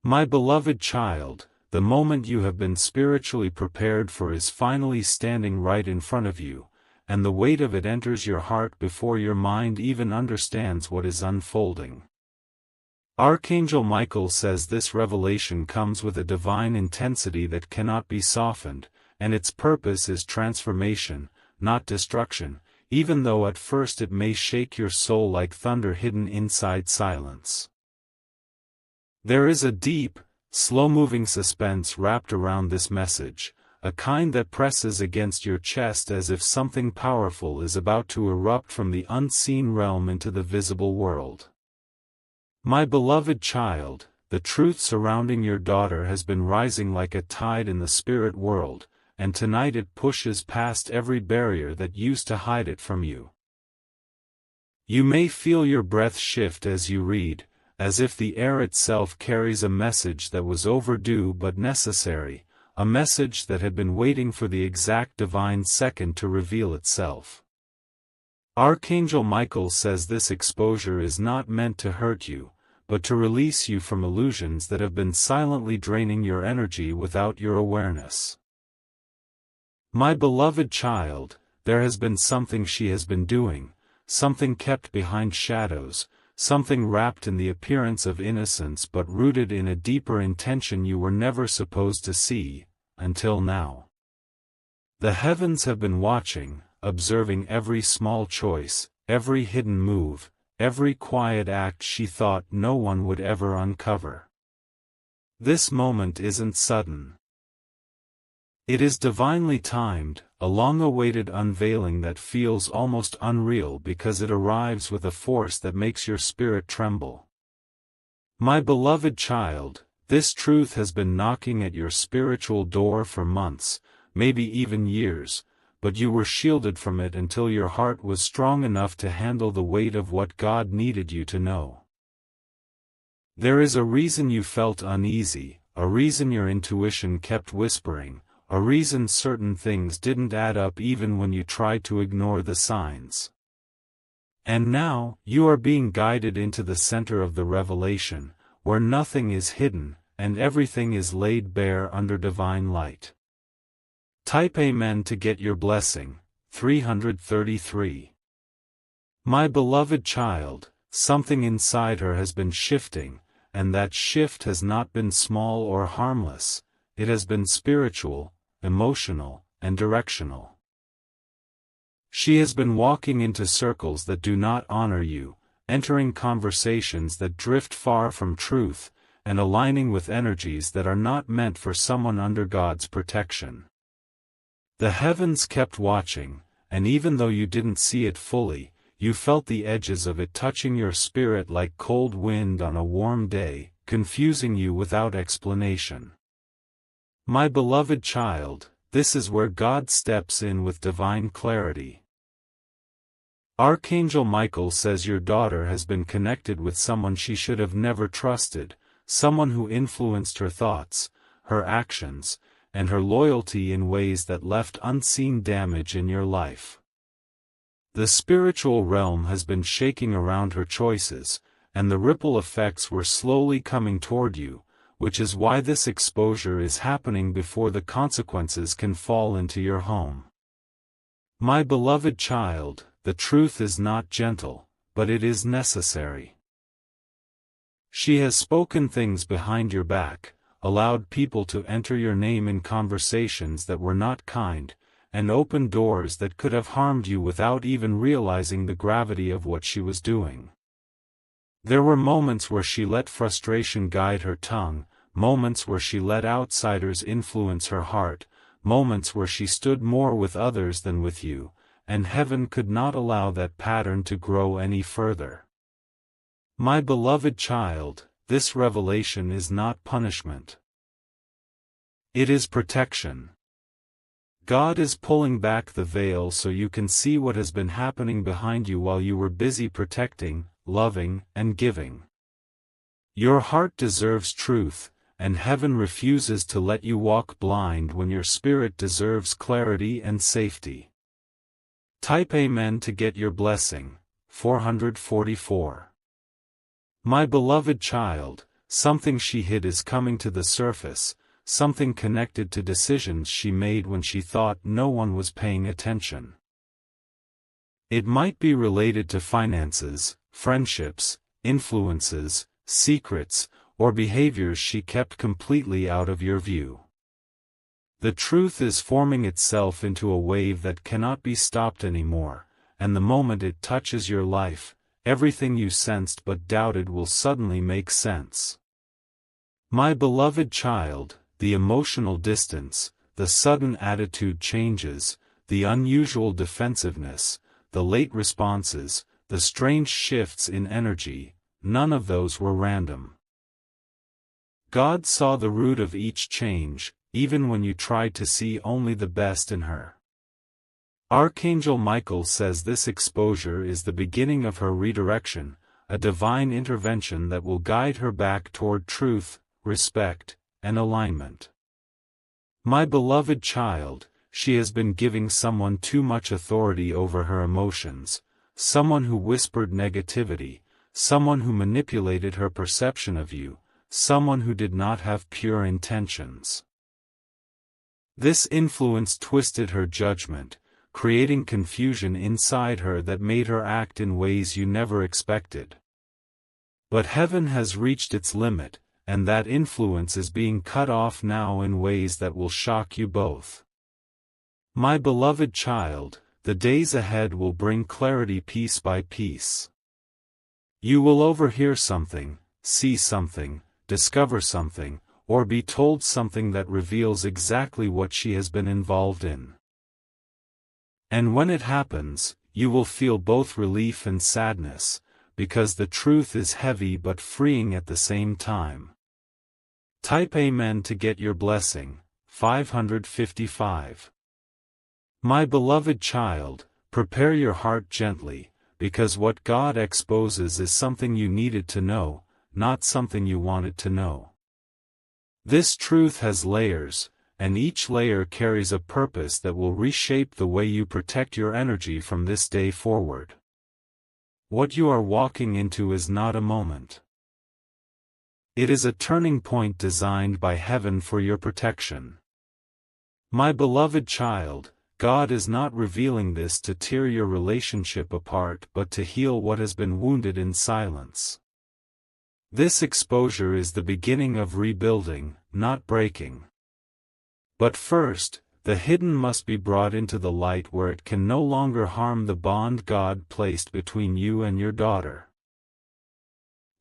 My beloved child, the moment you have been spiritually prepared for is finally standing right in front of you, and the weight of it enters your heart before your mind even understands what is unfolding. Archangel Michael says this revelation comes with a divine intensity that cannot be softened, and its purpose is transformation, not destruction, even though at first it may shake your soul like thunder hidden inside silence. There is a deep, slow-moving suspense wrapped around this message, a kind that presses against your chest as if something powerful is about to erupt from the unseen realm into the visible world. My beloved child, the truth surrounding your daughter has been rising like a tide in the spirit world, and tonight it pushes past every barrier that used to hide it from you. You may feel your breath shift as you read, as if the air itself carries a message that was overdue but necessary, a message that had been waiting for the exact divine second to reveal itself. Archangel Michael says this exposure is not meant to hurt you, but to release you from illusions that have been silently draining your energy without your awareness. My beloved child, there has been something she has been doing, something kept behind shadows, something wrapped in the appearance of innocence but rooted in a deeper intention you were never supposed to see, until now. The heavens have been watching, observing every small choice, every hidden move, every quiet act she thought no one would ever uncover. This moment isn't sudden. It is divinely timed, a long-awaited unveiling that feels almost unreal because it arrives with a force that makes your spirit tremble. My beloved child, this truth has been knocking at your spiritual door for months, maybe even years, but you were shielded from it until your heart was strong enough to handle the weight of what God needed you to know. There is a reason you felt uneasy, a reason your intuition kept whispering, a reason certain things didn't add up even when you tried to ignore the signs. And now, you are being guided into the center of the revelation, where nothing is hidden, and everything is laid bare under divine light. Type Amen to get your blessing. 333. My beloved child, something inside her has been shifting, and that shift has not been small or harmless, it has been spiritual, emotional, and directional. She has been walking into circles that do not honor you, entering conversations that drift far from truth, and aligning with energies that are not meant for someone under God's protection. The heavens kept watching, and even though you didn't see it fully, you felt the edges of it touching your spirit like cold wind on a warm day, confusing you without explanation. My beloved child, this is where God steps in with divine clarity. Archangel Michael says your daughter has been connected with someone she should have never trusted, someone who influenced her thoughts, her actions, and her loyalty in ways that left unseen damage in your life. The spiritual realm has been shaking around her choices, and the ripple effects were slowly coming toward you, which is why this exposure is happening before the consequences can fall into your home. My beloved child, the truth is not gentle, but it is necessary. She has spoken things behind your back, allowed people to enter your name in conversations that were not kind, and opened doors that could have harmed you without even realizing the gravity of what she was doing. There were moments where she let frustration guide her tongue, moments where she let outsiders influence her heart, moments where she stood more with others than with you, and heaven could not allow that pattern to grow any further. My beloved child, this revelation is not punishment. It is protection. God is pulling back the veil so you can see what has been happening behind you while you were busy protecting, loving, and giving. Your heart deserves truth, and heaven refuses to let you walk blind when your spirit deserves clarity and safety. Type Amen to get your blessing. 444. My beloved child, something she hid is coming to the surface, something connected to decisions she made when she thought no one was paying attention. It might be related to finances, friendships, influences, secrets, or behaviors she kept completely out of your view. The truth is forming itself into a wave that cannot be stopped anymore, and the moment it touches your life, everything you sensed but doubted will suddenly make sense. My beloved child, the emotional distance, the sudden attitude changes, the unusual defensiveness, the late responses, the strange shifts in energy, none of those were random. God saw the root of each change, even when you tried to see only the best in her. Archangel Michael says this exposure is the beginning of her redirection, a divine intervention that will guide her back toward truth, respect, and alignment. My beloved child, she has been giving someone too much authority over her emotions, someone who whispered negativity, someone who manipulated her perception of you, someone who did not have pure intentions. This influence twisted her judgment, creating confusion inside her that made her act in ways you never expected. But heaven has reached its limit, and that influence is being cut off now in ways that will shock you both. My beloved child, the days ahead will bring clarity piece by piece. You will overhear something, see something, discover something, or be told something that reveals exactly what she has been involved in. And when it happens, you will feel both relief and sadness, because the truth is heavy but freeing at the same time. Type Amen to get your blessing. 555. My beloved child, prepare your heart gently, because what God exposes is something you needed to know, not something you wanted to know. This truth has layers, and each layer carries a purpose that will reshape the way you protect your energy from this day forward. What you are walking into is not a moment. It is a turning point designed by heaven for your protection. My beloved child, God is not revealing this to tear your relationship apart but to heal what has been wounded in silence. This exposure is the beginning of rebuilding, not breaking. But first, the hidden must be brought into the light where it can no longer harm the bond God placed between you and your daughter.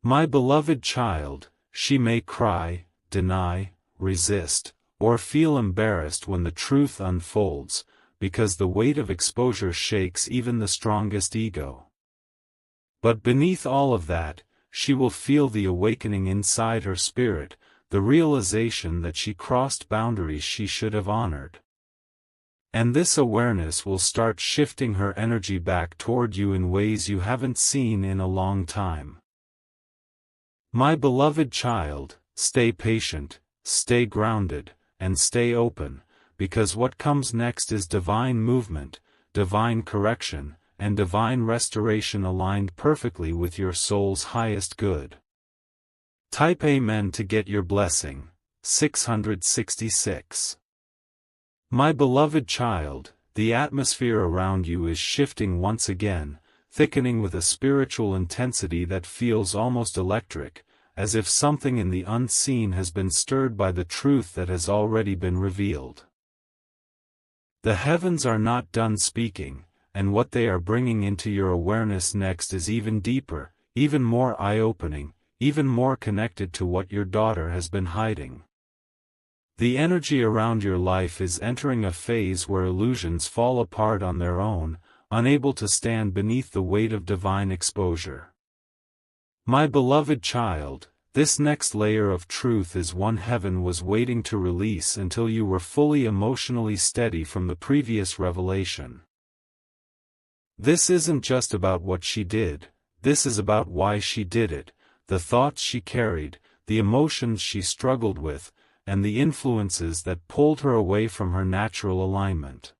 My beloved child, she may cry, deny, resist, or feel embarrassed when the truth unfolds, because the weight of exposure shakes even the strongest ego. But beneath all of that, she will feel the awakening inside her spirit, the realization that she crossed boundaries she should have honored. And this awareness will start shifting her energy back toward you in ways you haven't seen in a long time. My beloved child, stay patient, stay grounded, and stay open, because what comes next is divine movement, divine correction, and divine restoration aligned perfectly with your soul's highest good. Type Amen to get your blessing. 666. My beloved child, the atmosphere around you is shifting once again, thickening with a spiritual intensity that feels almost electric, as if something in the unseen has been stirred by the truth that has already been revealed. The heavens are not done speaking, and what they are bringing into your awareness next is even deeper, even more eye-opening, even more connected to what your daughter has been hiding. The energy around your life is entering a phase where illusions fall apart on their own, unable to stand beneath the weight of divine exposure. My beloved child, this next layer of truth is one heaven was waiting to release until you were fully emotionally steady from the previous revelation. This isn't just about what she did, this is about why she did it, the thoughts she carried, the emotions she struggled with, and the influences that pulled her away from her natural alignment.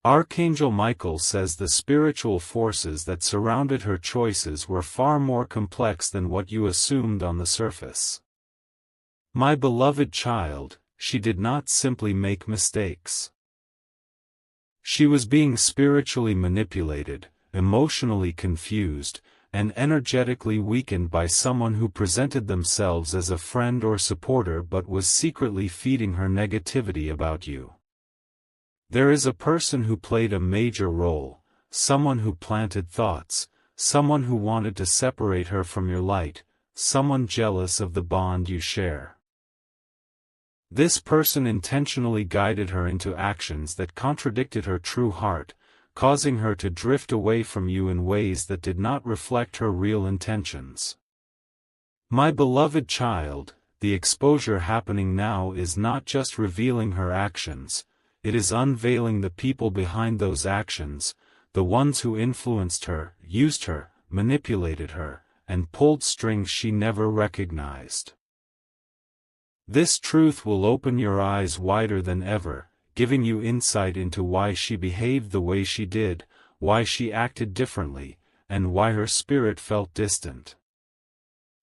Archangel Michael says the spiritual forces that surrounded her choices were far more complex than what you assumed on the surface. My beloved child, she did not simply make mistakes. She was being spiritually manipulated, emotionally confused, and energetically weakened by someone who presented themselves as a friend or supporter but was secretly feeding her negativity about you. There is a person who played a major role, someone who planted thoughts, someone who wanted to separate her from your light, someone jealous of the bond you share. This person intentionally guided her into actions that contradicted her true heart, causing her to drift away from you in ways that did not reflect her real intentions. My beloved child, the exposure happening now is not just revealing her actions, it is unveiling the people behind those actions, the ones who influenced her, used her, manipulated her, and pulled strings she never recognized. This truth will open your eyes wider than ever, giving you insight into why she behaved the way she did, why she acted differently, and why her spirit felt distant.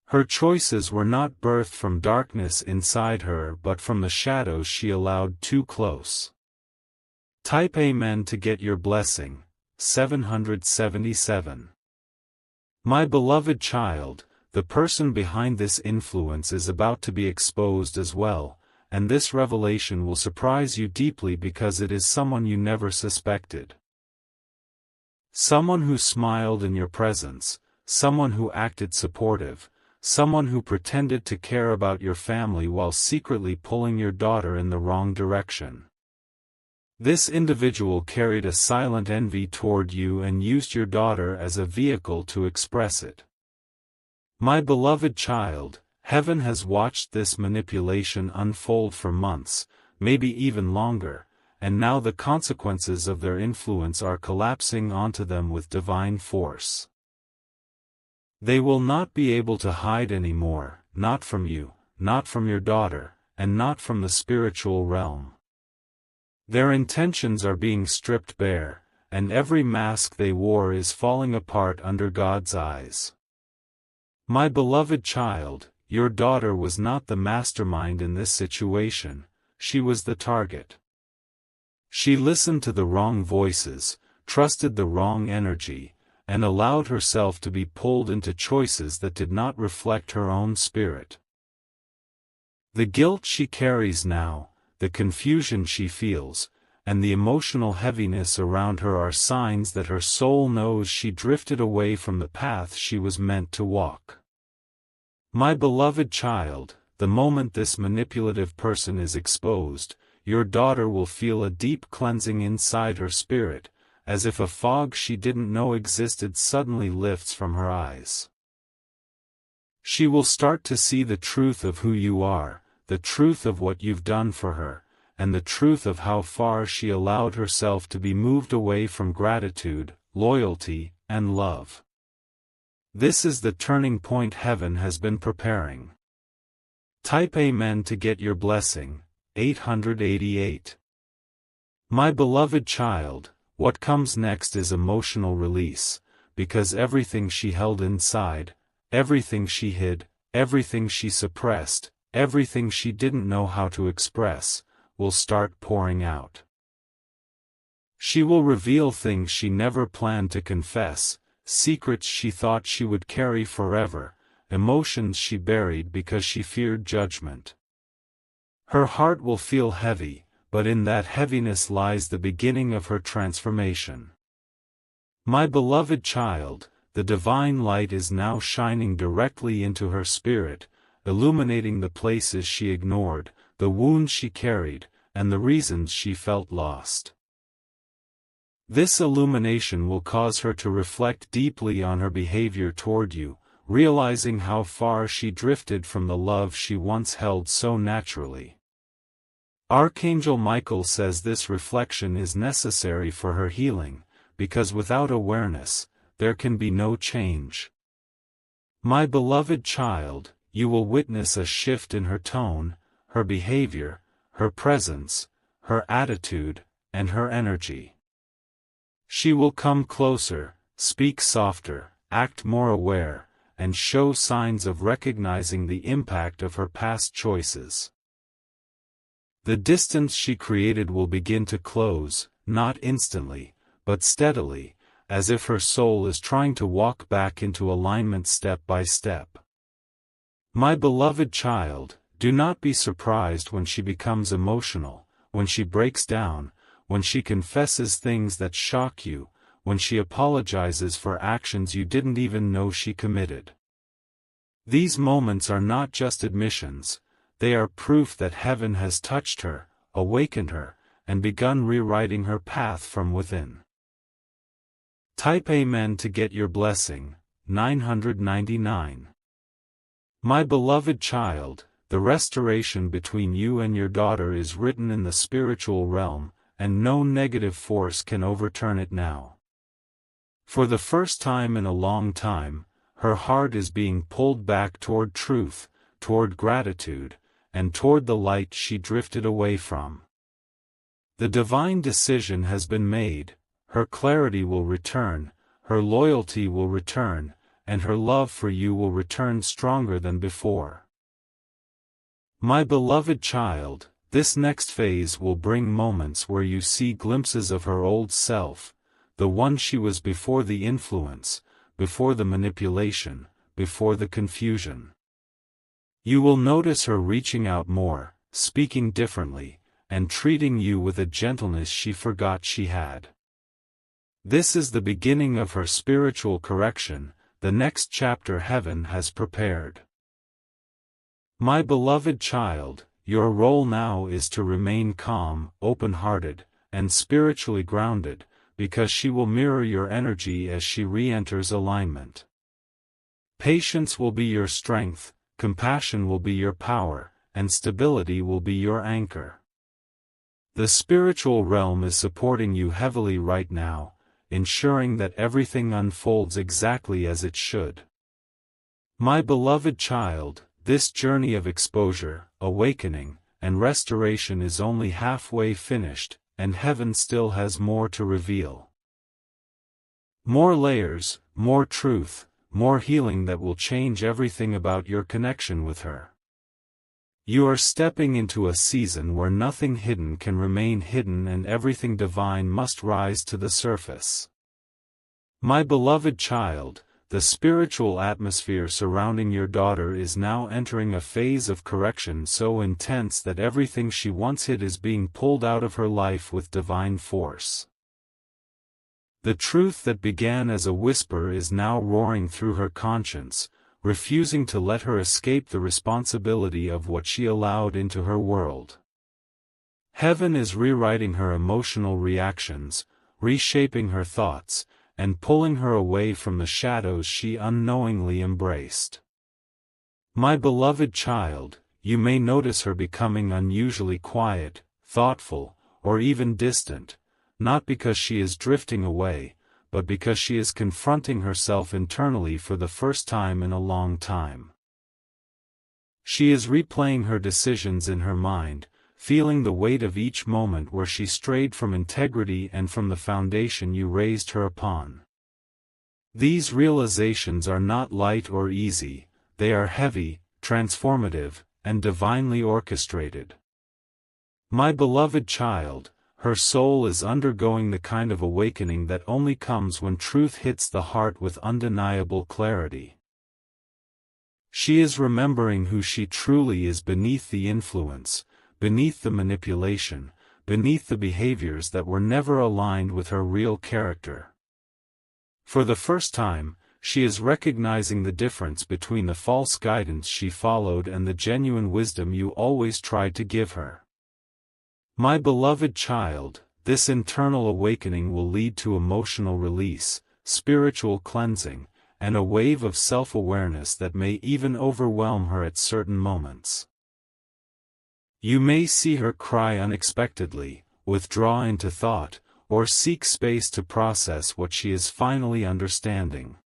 Her choices were not birthed from darkness inside her but from the shadows she allowed too close. Type Amen to get your blessing. 777. My beloved child, the person behind this influence is about to be exposed as well, and this revelation will surprise you deeply because it is someone you never suspected. Someone who smiled in your presence, someone who acted supportive, someone who pretended to care about your family while secretly pulling your daughter in the wrong direction. This individual carried a silent envy toward you and used your daughter as a vehicle to express it. My beloved child, heaven has watched this manipulation unfold for months, maybe even longer, and now the consequences of their influence are collapsing onto them with divine force. They will not be able to hide anymore, not from you, not from your daughter, and not from the spiritual realm. Their intentions are being stripped bare, and every mask they wore is falling apart under God's eyes. My beloved child, your daughter was not the mastermind in this situation, she was the target. She listened to the wrong voices, trusted the wrong energy, and allowed herself to be pulled into choices that did not reflect her own spirit. The guilt she carries now, the confusion she feels, and the emotional heaviness around her are signs that her soul knows she drifted away from the path she was meant to walk. My beloved child, the moment this manipulative person is exposed, your daughter will feel a deep cleansing inside her spirit, as if a fog she didn't know existed suddenly lifts from her eyes. She will start to see the truth of who you are, the truth of what you've done for her, and the truth of how far she allowed herself to be moved away from gratitude, loyalty, and love. This is the turning point heaven has been preparing. Type Amen to get your blessing. 888. My beloved child, what comes next is emotional release, because everything she held inside, everything she hid, everything she suppressed, everything she didn't know how to express, will start pouring out. She will reveal things she never planned to confess, secrets she thought she would carry forever, emotions she buried because she feared judgment. Her heart will feel heavy, but in that heaviness lies the beginning of her transformation. My beloved child, the divine light is now shining directly into her spirit, illuminating the places she ignored, the wounds she carried, and the reasons she felt lost. This illumination will cause her to reflect deeply on her behavior toward you, realizing how far she drifted from the love she once held so naturally. Archangel Michael says this reflection is necessary for her healing, because without awareness, there can be no change. My beloved child, you will witness a shift in her tone, her behavior, her presence, her attitude, and her energy. She will come closer, speak softer, act more aware, and show signs of recognizing the impact of her past choices. The distance she created will begin to close, not instantly, but steadily, as if her soul is trying to walk back into alignment step by step. My beloved child, do not be surprised when she becomes emotional, when she breaks down, when she confesses things that shock you, when she apologizes for actions you didn't even know she committed. These moments are not just admissions, they are proof that heaven has touched her, awakened her, and begun rewriting her path from within. Type Amen to get your blessing. 999. My beloved child, the restoration between you and your daughter is written in the spiritual realm, and no negative force can overturn it now. For the first time in a long time, her heart is being pulled back toward truth, toward gratitude, and toward the light she drifted away from. The divine decision has been made, her clarity will return, her loyalty will return, and her love for you will return stronger than before. My beloved child, this next phase will bring moments where you see glimpses of her old self, the one she was before the influence, before the manipulation, before the confusion. You will notice her reaching out more, speaking differently, and treating you with a gentleness she forgot she had. This is the beginning of her spiritual correction, the next chapter heaven has prepared. My beloved child, your role now is to remain calm, open-hearted, and spiritually grounded, because she will mirror your energy as she re-enters alignment. Patience will be your strength, compassion will be your power, and stability will be your anchor. The spiritual realm is supporting you heavily right now, ensuring that everything unfolds exactly as it should. My beloved child, this journey of exposure, awakening, and restoration is only halfway finished, and heaven still has more to reveal. More layers, more truth, more healing that will change everything about your connection with her. You are stepping into a season where nothing hidden can remain hidden and everything divine must rise to the surface. My beloved child, the spiritual atmosphere surrounding your daughter is now entering a phase of correction so intense that everything she once hid is being pulled out of her life with divine force. The truth that began as a whisper is now roaring through her conscience, refusing to let her escape the responsibility of what she allowed into her world. Heaven is rewriting her emotional reactions, reshaping her thoughts, and pulling her away from the shadows she unknowingly embraced. My beloved child, you may notice her becoming unusually quiet, thoughtful, or even distant, not because she is drifting away, but because she is confronting herself internally for the first time in a long time. She is replaying her decisions in her mind, feeling the weight of each moment where she strayed from integrity and from the foundation you raised her upon. These realizations are not light or easy, they are heavy, transformative, and divinely orchestrated. My beloved child, her soul is undergoing the kind of awakening that only comes when truth hits the heart with undeniable clarity. She is remembering who she truly is beneath the influence, beneath the manipulation, beneath the behaviors that were never aligned with her real character. For the first time, she is recognizing the difference between the false guidance she followed and the genuine wisdom you always tried to give her. My beloved child, this internal awakening will lead to emotional release, spiritual cleansing, and a wave of self-awareness that may even overwhelm her at certain moments. You may see her cry unexpectedly, withdraw into thought, or seek space to process what she is finally understanding.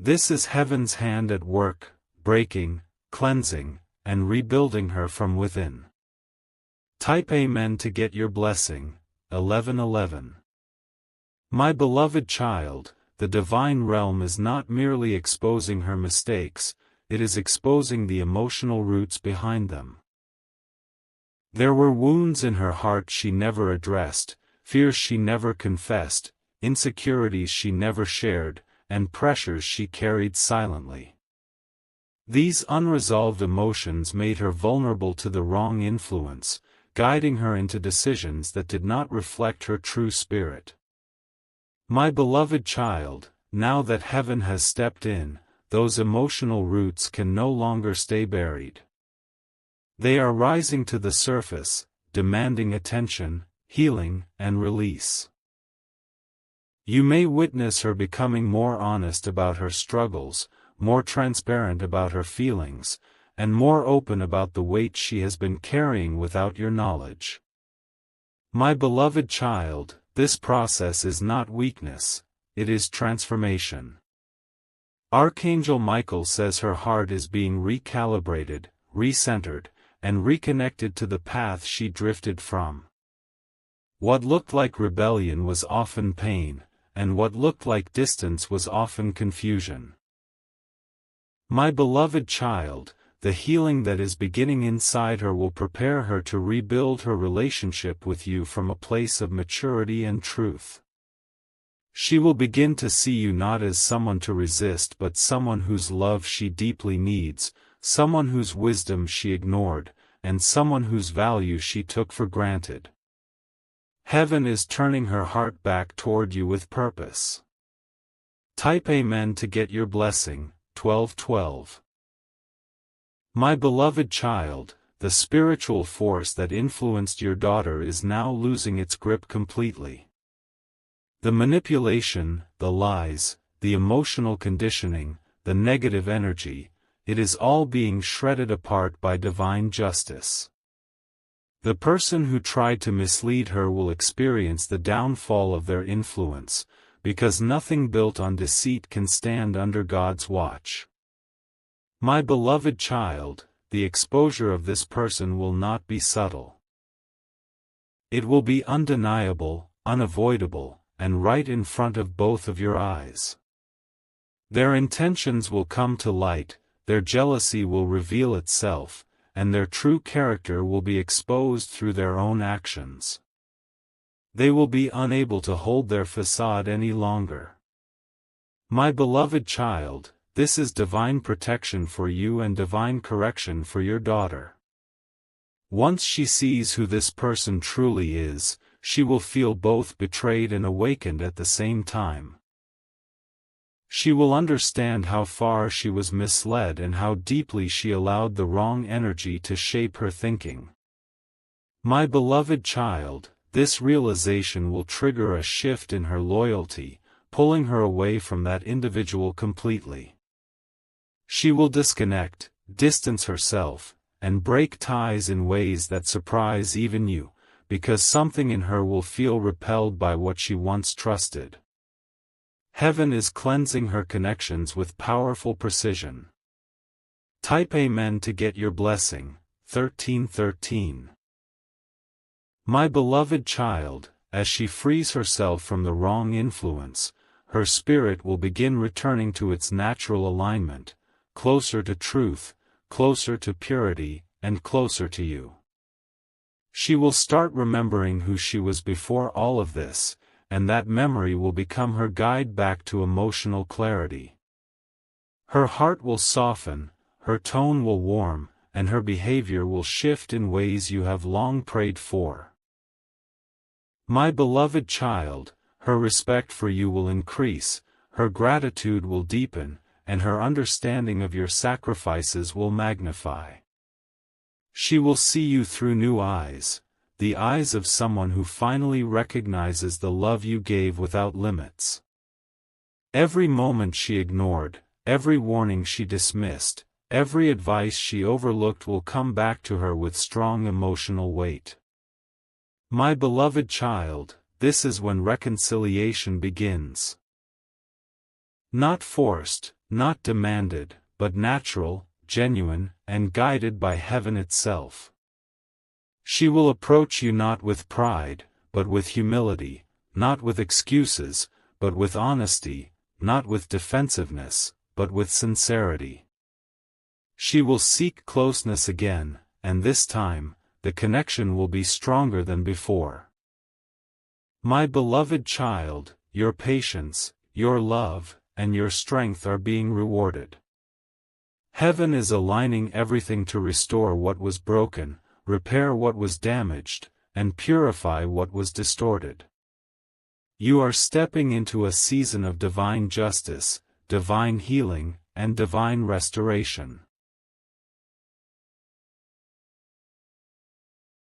This is heaven's hand at work, breaking, cleansing, and rebuilding her from within. Type Amen to get your blessing. 1111. My beloved child, the divine realm is not merely exposing her mistakes, it is exposing the emotional roots behind them. There were wounds in her heart she never addressed, fears she never confessed, insecurities she never shared, and pressures she carried silently. These unresolved emotions made her vulnerable to the wrong influence, guiding her into decisions that did not reflect her true spirit. My beloved child, now that heaven has stepped in, those emotional roots can no longer stay buried. They are rising to the surface, demanding attention, healing, and release. You may witness her becoming more honest about her struggles, more transparent about her feelings, and more open about the weight she has been carrying without your knowledge. My beloved child, this process is not weakness, it is transformation. Archangel Michael says her heart is being recalibrated, recentered, and reconnected to the path she drifted from. What looked like rebellion was often pain, and what looked like distance was often confusion. My beloved child, the healing that is beginning inside her will prepare her to rebuild her relationship with you from a place of maturity and truth. She will begin to see you not as someone to resist but someone whose love she deeply needs, someone whose wisdom she ignored, and someone whose value she took for granted. Heaven is turning her heart back toward you with purpose. Type Amen to get your blessing. 12:12. My beloved child, the spiritual force that influenced your daughter is now losing its grip completely. The manipulation, the lies, the emotional conditioning, the negative energy, it is all being shredded apart by divine justice. The person who tried to mislead her will experience the downfall of their influence, because nothing built on deceit can stand under God's watch. My beloved child, the exposure of this person will not be subtle. It will be undeniable, unavoidable, and right in front of both of your eyes. Their intentions will come to light, their jealousy will reveal itself, and their true character will be exposed through their own actions. They will be unable to hold their facade any longer. My beloved child, this is divine protection for you and divine correction for your daughter. Once she sees who this person truly is, she will feel both betrayed and awakened at the same time. She will understand how far she was misled and how deeply she allowed the wrong energy to shape her thinking. My beloved child, this realization will trigger a shift in her loyalty, pulling her away from that individual completely. She will disconnect, distance herself, and break ties in ways that surprise even you, because something in her will feel repelled by what she once trusted. Heaven is cleansing her connections with powerful precision. Type Amen to get your blessing. 13:13. My beloved child, as she frees herself from the wrong influence, her spirit will begin returning to its natural alignment, closer to truth, closer to purity, and closer to you. She will start remembering who she was before all of this, and that memory will become her guide back to emotional clarity. Her heart will soften, her tone will warm, and her behavior will shift in ways you have long prayed for. My beloved child, her respect for you will increase, her gratitude will deepen, and her understanding of your sacrifices will magnify. She will see you through new eyes, the eyes of someone who finally recognizes the love you gave without limits. Every moment she ignored, every warning she dismissed, every advice she overlooked will come back to her with strong emotional weight. My beloved child, this is when reconciliation begins. Not forced, not demanded, but natural, genuine, and guided by heaven itself. She will approach you not with pride, but with humility, not with excuses, but with honesty, not with defensiveness, but with sincerity. She will seek closeness again, and this time, the connection will be stronger than before. My beloved child, your patience, your love, and your strength are being rewarded. Heaven is aligning everything to restore what was broken, repair what was damaged, and purify what was distorted. You are stepping into a season of divine justice, divine healing, and divine restoration.